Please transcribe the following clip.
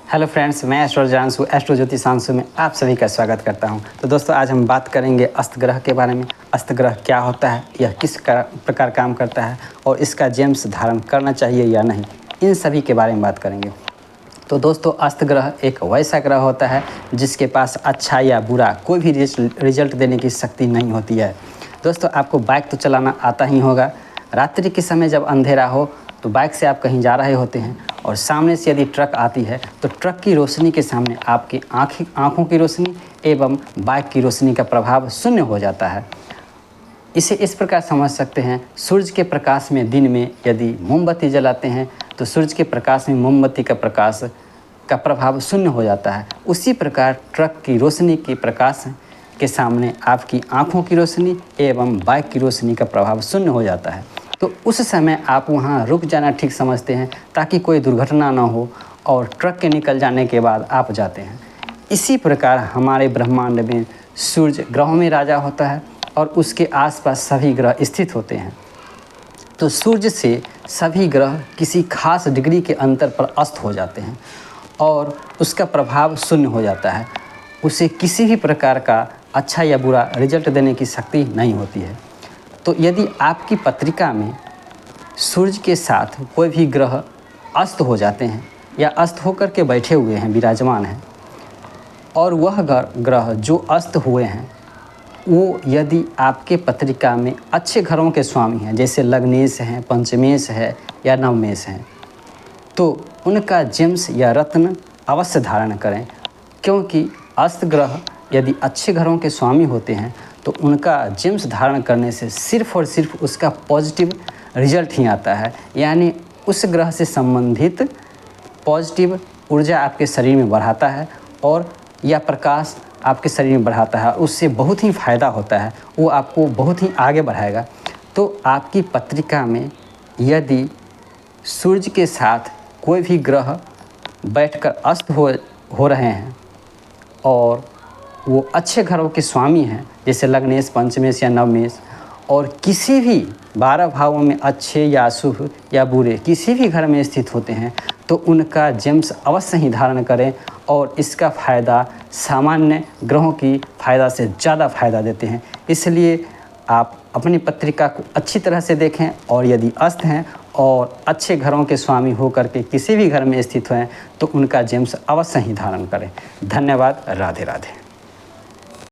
Hello friends, मैं astro ज्योतिषांशु में आप सभी का स्वागत करता हूं। तो दोस्तों, आज हम बात करेंगे अस्त ग्रह के बारे में। अस्त ग्रह क्या होता है, यह किस प्रकार काम करता है और इसका जेम्स धारण करना चाहिए या नहीं, इन सभी के बारे में बात करेंगे। तो दोस्तों, अस्त ग्रह एक वैसा ग्रह होता है जिसके पास अच्छा या बुरा कोई भी रिजल्ट देने की शक्ति नहीं होती है। दोस्तों, आपको बाइक तो चलाना आता ही होगा। रात्रि के समय जब अंधेरा हो तो बाइक से आप कहीं जा रहे होते हैं और सामने से यदि ट्रक आती है तो ट्रक की रोशनी के सामने आपकी आँखों की रोशनी एवं बाइक की रोशनी का प्रभाव शून्य हो जाता है। इसे इस प्रकार समझ सकते हैं, सूरज के प्रकाश में दिन में यदि मोमबत्ती जलाते हैं तो सूरज के प्रकाश में मोमबत्ती का प्रकाश का प्रभाव शून्य हो जाता है। उसी प्रकार ट्रक की रोशनी के प्रकाश के सामने आपकी आँखों की रोशनी एवं बाइक की रोशनी का प्रभाव शून्य हो जाता है। तो उस समय आप वहाँ रुक जाना ठीक समझते हैं ताकि कोई दुर्घटना ना हो और ट्रक के निकल जाने के बाद आप जाते हैं। इसी प्रकार हमारे ब्रह्मांड में सूर्य ग्रहों में राजा होता है और उसके आसपास सभी ग्रह स्थित होते हैं। तो सूर्य से सभी ग्रह किसी खास डिग्री के अंतर पर अस्त हो जाते हैं और उसका प्रभाव शून्य हो जाता है। उसे किसी भी प्रकार का अच्छा या बुरा रिजल्ट देने की शक्ति नहीं होती है। तो यदि आपकी पत्रिका में सूर्य के साथ कोई भी ग्रह अस्त हो जाते हैं या अस्त होकर के बैठे हुए हैं, विराजमान हैं, और वह ग्रह जो अस्त हुए हैं वो यदि आपके पत्रिका में अच्छे घरों के स्वामी हैं, जैसे लग्नेश हैं, पंचमेश है या नवमेश हैं, तो उनका जेम्स या रत्न अवश्य धारण करें। क्योंकि अस्त ग्रह यदि अच्छे घरों के स्वामी होते हैं तो उनका जेम्स धारण करने से सिर्फ और सिर्फ उसका पॉजिटिव रिजल्ट ही आता है। यानी उस ग्रह से संबंधित पॉजिटिव ऊर्जा आपके शरीर में बढ़ाता है और यह प्रकाश आपके शरीर में बढ़ाता है। उससे बहुत ही फ़ायदा होता है, वो आपको बहुत ही आगे बढ़ाएगा। तो आपकी पत्रिका में यदि सूर्य के साथ कोई भी ग्रह बैठकर अस्त हो रहे हैं और वो अच्छे घरों के स्वामी हैं, जैसे लग्नेश, पंचमेश या नवमेश, और किसी भी 12 भावों में अच्छे या अशुभ या बुरे किसी भी घर में स्थित होते हैं, तो उनका जेम्स अवश्य ही धारण करें और इसका फ़ायदा सामान्य ग्रहों की फ़ायदा से ज़्यादा फ़ायदा देते हैं। इसलिए आप अपनी पत्रिका को अच्छी तरह से देखें और यदि अस्त हैं और अच्छे घरों के स्वामी होकर के किसी भी घर में स्थित हैं तो उनका जेम्स अवश्य ही धारण करें। धन्यवाद। राधे राधे।